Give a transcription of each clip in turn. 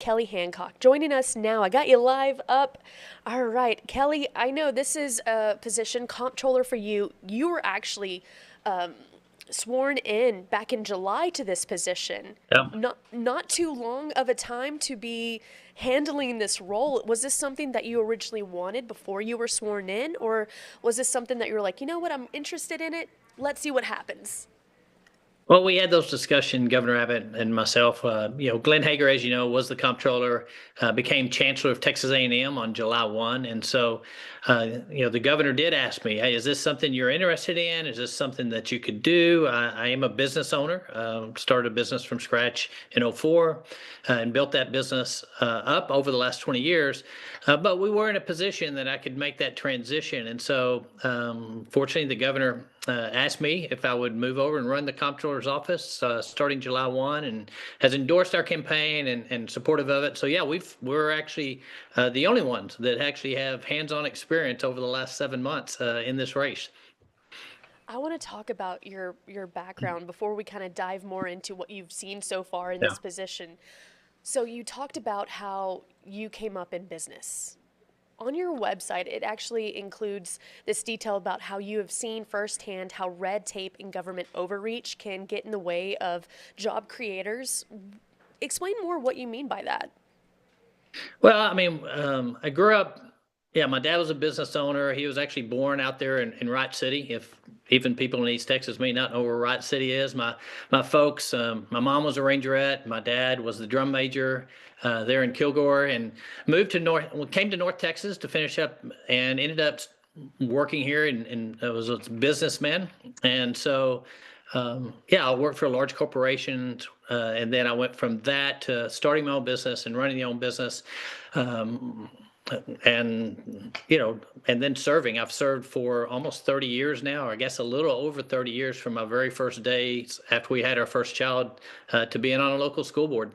Kelly Hancock, joining us now. I got you live up. All right, Kelly, I know this is a position, comptroller for you. You were actually um, sworn in back in July to this position. Yeah. Not too long of a time to be handling this role. Was this something that you originally wanted before you were sworn in, or was this something that you were like, you know what, I'm interested in it. Let's see what happens. Well, we had those discussions, Governor Abbott and myself. Glenn Hager, as you know, was the comptroller, became Chancellor of Texas A&M on July 1. And so, the governor did ask me, hey, is this something you're interested in? Is this something that you could do? I am a business owner, started a business from scratch in '04 and built that business up over the last 20 years. But we were in a position that I could make that transition. And so, fortunately, the governor asked me if I would move over and run the comptroller's office starting July 1, and has endorsed our campaign and supportive of it. So yeah, we're actually the only ones that actually have hands-on experience over the last 7 months in this race. I want to talk about your background before we kind of dive more into what you've seen so far in Yeah. this position. So you talked about how you came up in business. On your website, it actually includes this detail about how you have seen firsthand how red tape and government overreach can get in the way of job creators. Explain more what you mean by that. Well, I mean, I grew up. Yeah, my dad was a business owner. He was actually born out there in Wright City. If even people in East Texas may not know where Wright City is, my folks, my mom was a rangerette. My dad was the drum major there in Kilgore, and moved to came to North Texas to finish up, and ended up working here, and I was a businessman, and so. Yeah, I worked for a large corporation, and then I went from that to starting my own business and running the own business. Um, and and then serving. I've served for almost 30 years now, or I guess a little over 30 years, from my very first days after we had our first child to being on a local school board.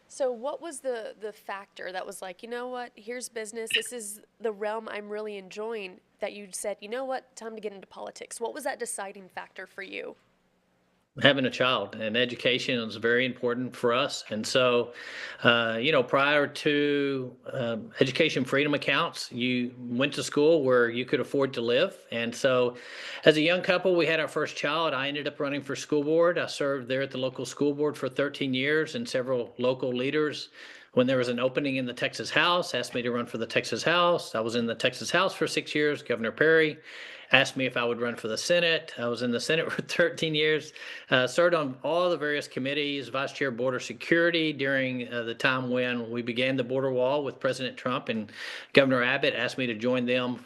So what was the factor that was like, you know what, here's business, this is the realm I'm really enjoying, that you said, you know what, time to get into politics? What was that deciding factor for you? Having a child and education is very important for us. And so, prior to education freedom accounts, you went to school where you could afford to live. And so, as a young couple, we had our first child. I ended up running for school board. I served there at the local school board for 13 years, and several local leaders, when there was an opening in the Texas House, asked me to run for the Texas House. I was in the Texas House for 6 years. Governor Perry asked me if I would run for the Senate. I was in the Senate for 13 years, served on all the various committees, vice chair border security during the time when we began the border wall with President Trump, and Governor Abbott asked me to join them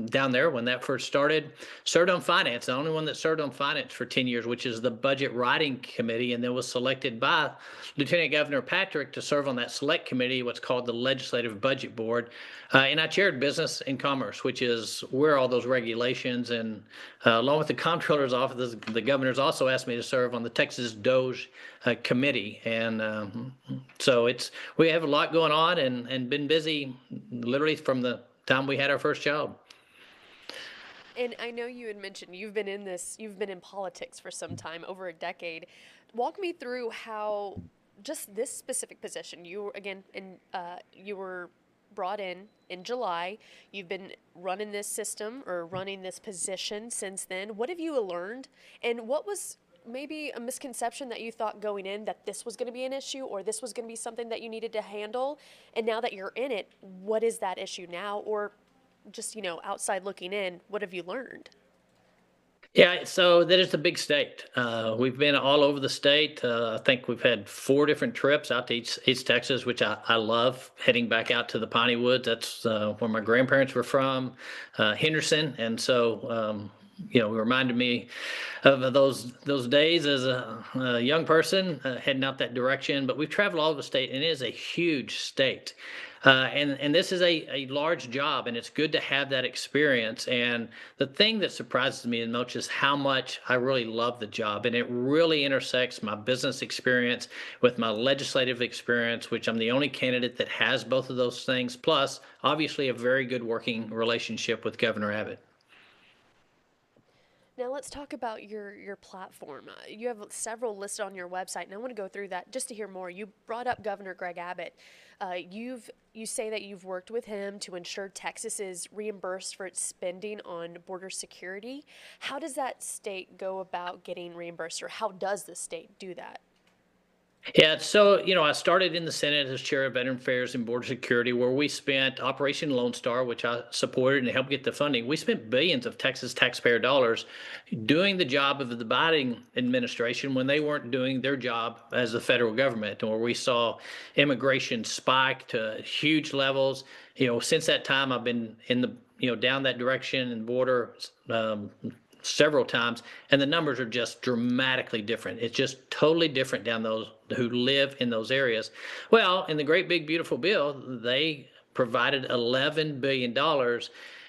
down there when that first started. Served on finance, the only one that served on finance for 10 years, which is the budget writing committee, and then was selected by Lieutenant Governor Patrick to serve on that select committee, what's called the Legislative Budget Board. And I chaired Business and Commerce, which is where all those regulations, and along with the comptroller's office, the governor's also asked me to serve on the Texas Doge committee. And so we have a lot going on, and been busy literally from the time we had our first child. And I know you had mentioned you've been in politics for some time, over a decade. Walk me through how just this specific position, you were again you were brought in July. You've been running this system or running this position since then. What have you learned? And what was maybe a misconception that you thought going in that this was going to be an issue or this was going to be something that you needed to handle? And now that you're in it, what is that issue now? Or just, outside looking in, what have you learned? Yeah, so that is a big state. We've been all over the state. I think we've had 4 different trips out to East Texas, which I love, heading back out to the Piney Woods. That's where my grandparents were from, Henderson. And so, it reminded me of those days as a young person heading out that direction. But we've traveled all over the state, and it is a huge state. And this is a large job, and it's good to have that experience. And the thing that surprises me the most is how much I really love the job, and it really intersects my business experience with my legislative experience, which I'm the only candidate that has both of those things. Plus, obviously, a very good working relationship with Governor Abbott. Now let's talk about your platform. You have several listed on your website, and I want to go through that just to hear more. You brought up Governor Greg Abbott. You say that you've worked with him to ensure Texas is reimbursed for its spending on border security. How does that state go about getting reimbursed, or how does the state do that? Yeah, so I started in the Senate as chair of Veteran Affairs and Border Security, where we spent Operation Lone Star, which I supported and helped get the funding. We spent billions of Texas taxpayer dollars doing the job of the Biden administration when they weren't doing their job as the federal government, where we saw immigration spike to huge levels. Since that time, I've been in the down that direction and border. Several times, and the numbers are just dramatically different. It's just totally different down those who live in those areas. Well, in the great big beautiful bill, they provided $11 billion.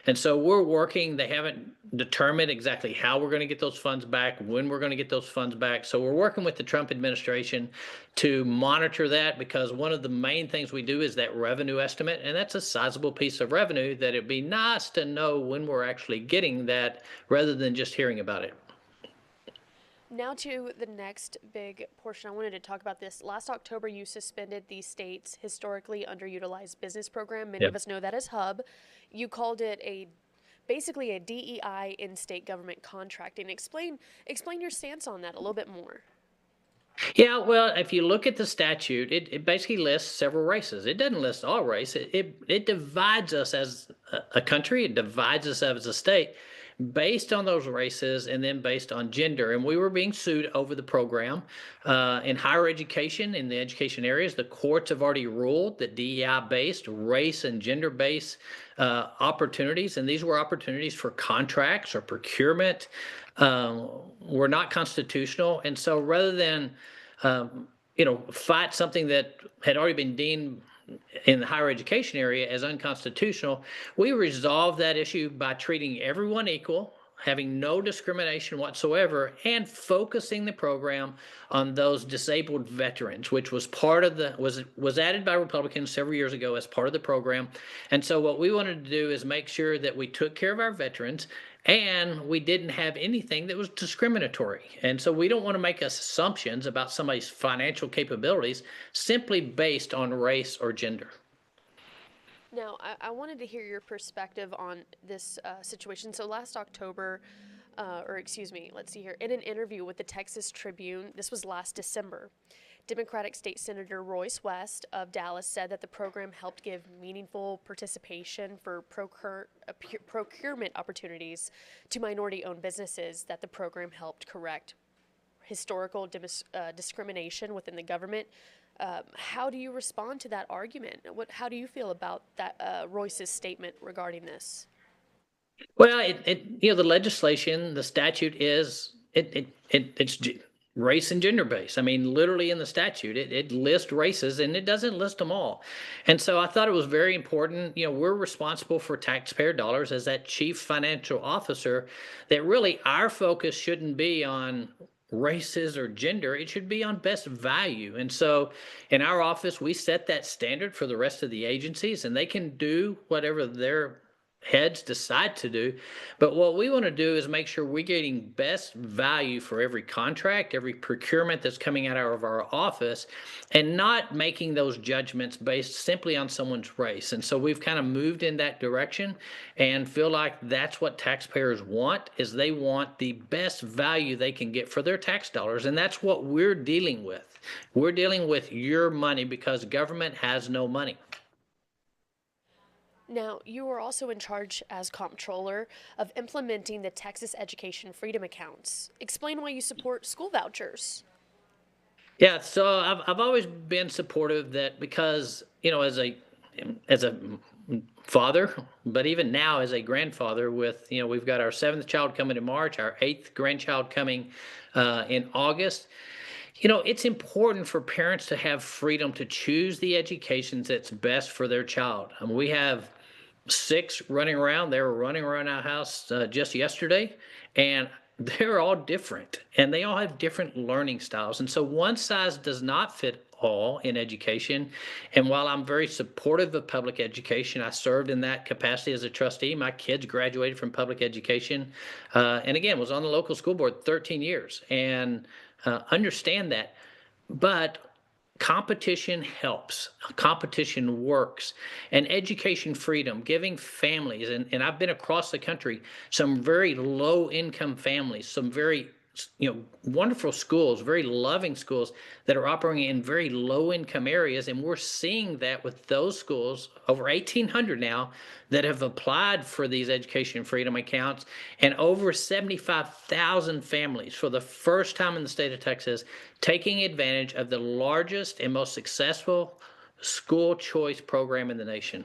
And so we're working, they haven't determined exactly how we're going to get those funds back, when we're going to get those funds back. So we're working with the Trump administration to monitor that, because one of the main things we do is that revenue estimate, and that's a sizable piece of revenue that it'd be nice to know when we're actually getting that rather than just hearing about it. Now to the next big portion. I wanted to talk about this. Last October, you suspended the state's historically underutilized business program. Many of Yep. us know that as HUB. You called it a basically a DEI in state government contracting. Explain your stance on that a little bit more. Yeah, well, if you look at the statute, it basically lists several races. It doesn't list all race. It divides us as a country. It divides us as a state based on those races and then based on gender. And we were being sued over the program. In higher education, in the education areas, the courts have already ruled that DEI-based, race and gender-based opportunities, and these were opportunities for contracts or procurement, were not constitutional. And so rather than fight something that had already been deemed in the higher education area as unconstitutional, we resolved that issue by treating everyone equal, having no discrimination whatsoever, and focusing the program on those disabled veterans, which was part of the was added by Republicans several years ago as part of the program. And so what we wanted to do is make sure that we took care of our veterans and we didn't have anything that was discriminatory. And so we don't want to make assumptions about somebody's financial capabilities simply based on race or gender. Now, I wanted to hear your perspective on this situation. So last October, or excuse me, let's see here, in an interview with the Texas Tribune, this was last December, Democratic State Senator Royce West of Dallas said that the program helped give meaningful participation for procurement opportunities to minority-owned businesses, that the program helped correct historical discrimination within the government. How do you respond to that argument? How do you feel about that Royce's statement regarding this? Well, the legislation, the statute is it's race and gender based. I mean, literally in the statute, it lists races and it doesn't list them all. And so I thought it was very important. We're responsible for taxpayer dollars as that chief financial officer, that really our focus shouldn't be on races or gender. It should be on best value. And so in our office, we set that standard for the rest of the agencies, and they can do whatever their heads decide to do. But what we want to do is make sure we're getting best value for every contract, every procurement that's coming out of our office, and not making those judgments based simply on someone's race. And so we've kind of moved in that direction and feel like that's what taxpayers want, is they want the best value they can get for their tax dollars. And that's what we're dealing with. We're dealing with your money because government has no money. Now, you are also in charge as comptroller of implementing the Texas Education Freedom Accounts. Explain why you support school vouchers. Yeah, so I've always been supportive that, because as a father, but even now as a grandfather, with we've got our seventh child coming in March, our eighth grandchild coming in August. It's important for parents to have freedom to choose the education that's best for their child. I mean, we have six running around. They were running around our house just yesterday, and they're all different, and they all have different learning styles. And so one size does not fit all in education. And while I'm very supportive of public education, I served in that capacity as a trustee. My kids graduated from public education, and again, was on the local school board 13 years, and understand that. But competition helps. Competition works. And education freedom, giving families, and I've been across the country, some very low income families, some very wonderful schools, very loving schools that are operating in very low income areas. And we're seeing that with those schools, over 1,800 now, that have applied for these education freedom accounts, and over 75,000 families for the first time in the state of Texas taking advantage of the largest and most successful school choice program in the nation.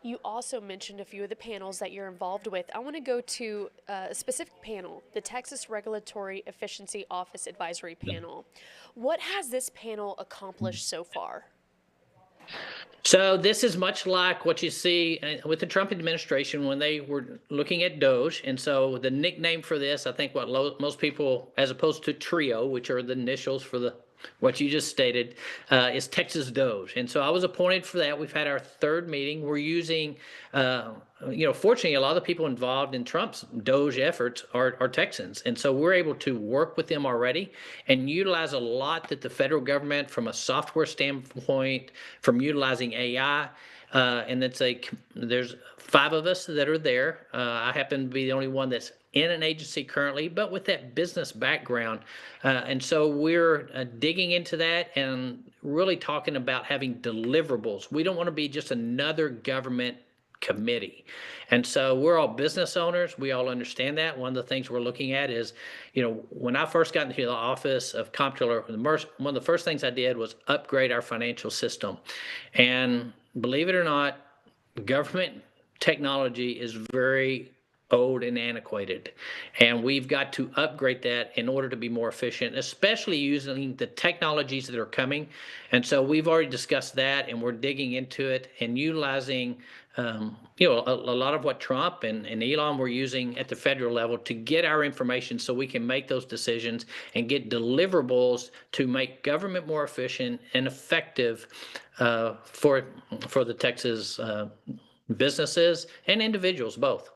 You also mentioned a few of the panels that you're involved with. I want to go to a specific panel, the Texas Regulatory Efficiency Office Advisory Panel. What has this panel accomplished so far? So this is much like what you see with the Trump administration when they were looking at Doge. And so the nickname for this, I think what most people, as opposed to TRIO, which are the initials for the what you just stated, is Texas Doge. And so I was appointed for that. We've had our third meeting. We're using, fortunately, a lot of the people involved in Trump's Doge efforts are Texans. And so we're able to work with them already and utilize a lot that the federal government, from a software standpoint, from utilizing AI. And there's 5 of us that are there. I happen to be the only one that's in an agency currently, but with that business background. And so we're digging into that and really talking about having deliverables. We don't want to be just another government committee. And so we're all business owners. We all understand that. One of the things we're looking at is, when I first got into the office of comptroller, one of the first things I did was upgrade our financial system. And believe it or not, government technology is very old and antiquated, and we've got to upgrade that in order to be more efficient, especially using the technologies that are coming. And so we've already discussed that, and we're digging into it and utilizing a lot of what Trump and Elon were using at the federal level to get our information so we can make those decisions and get deliverables to make government more efficient and effective for the Texas businesses and individuals both.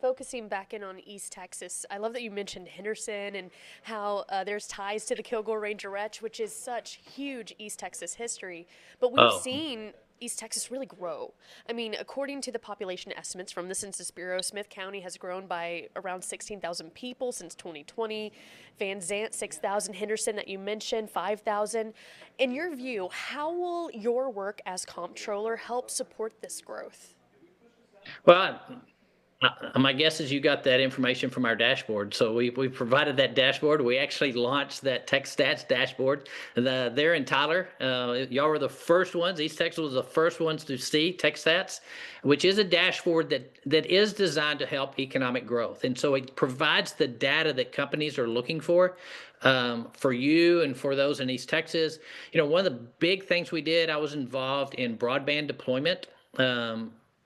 Focusing back in on East Texas, I love that you mentioned Henderson and how there's ties to the Kilgore Rangerette, which is such huge East Texas history. But we've Oh, seen East Texas really grow. I mean, according to the population estimates from the Census Bureau, Smith County has grown by around 16,000 people since 2020. Van Zant, 6,000. Henderson, that you mentioned, 5,000. In your view, how will your work as comptroller help support this growth? well, my guess is you got that information from our dashboard. So we provided that dashboard. We actually launched that Tech Stats dashboard. There in Tyler, y'all were the first ones. East Texas was the first ones to see Tech Stats, which is a dashboard that is designed to help economic growth. And so it provides the data that companies are looking for you and for those in East Texas. One of the big things we did, I was involved in broadband deployment.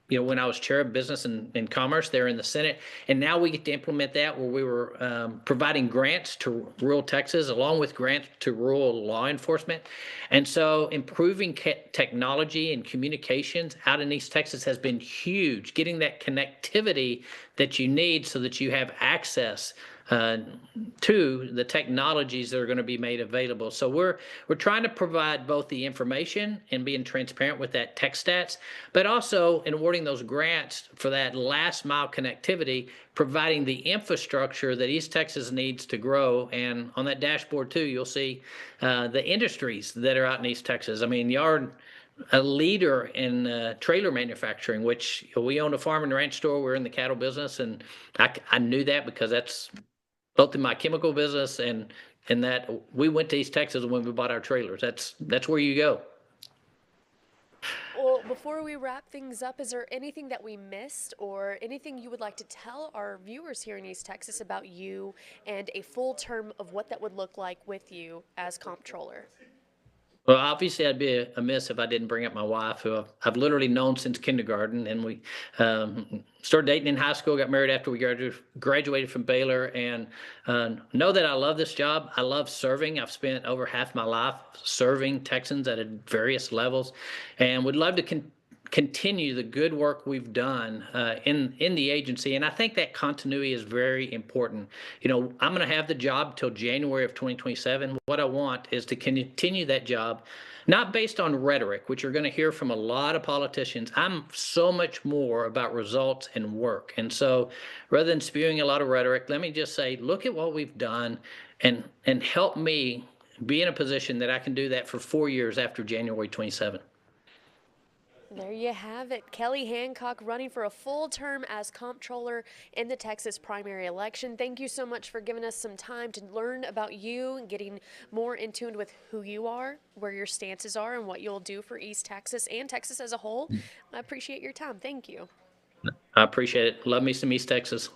When I was chair of business and commerce there in the Senate. And now we get to implement that, where we were providing grants to rural Texas, along with grants to rural law enforcement. And so improving technology and communications out in East Texas has been huge, getting that connectivity that you need so that you have access to the technologies that are going to be made available. So we're trying to provide both the information and being transparent with that tech stats, but also in awarding those grants for that last mile connectivity, providing the infrastructure that East Texas needs to grow. And on that dashboard too, you'll see the industries that are out in East Texas. I mean, y'all a leader in trailer manufacturing, which we own a farm and ranch store. We're in the cattle business, and I knew that because that's both in my chemical business and that we went to East Texas when we bought our trailers. That's where you go. Well, before we wrap things up, is there anything that we missed or anything you would like to tell our viewers here in East Texas about you and a full term of what that would look like with you as comptroller? Well, obviously, I'd be amiss if I didn't bring up my wife, who I've literally known since kindergarten, and we started dating in high school, got married after we graduated from Baylor, and know that I love this job. I love serving. I've spent over half my life serving Texans at various levels, and would love to continue the good work we've done in the agency. And I think that continuity is very important. You know, I'm going to have the job till January of 2027. What I want is to continue that job, not based on rhetoric, which you're going to hear from a lot of politicians. I'm so much more about results and work. And so rather than spewing a lot of rhetoric, let me just say, look at what we've done and help me be in a position that I can do that for 4 years after January 27. There you have it. Kelly Hancock running for a full term as comptroller in the Texas primary election. Thank you so much for giving us some time to learn about you and getting more in tune with who you are, where your stances are, and what you'll do for East Texas and Texas as a whole. I appreciate your time. Thank you. I appreciate it. Love me some East Texas.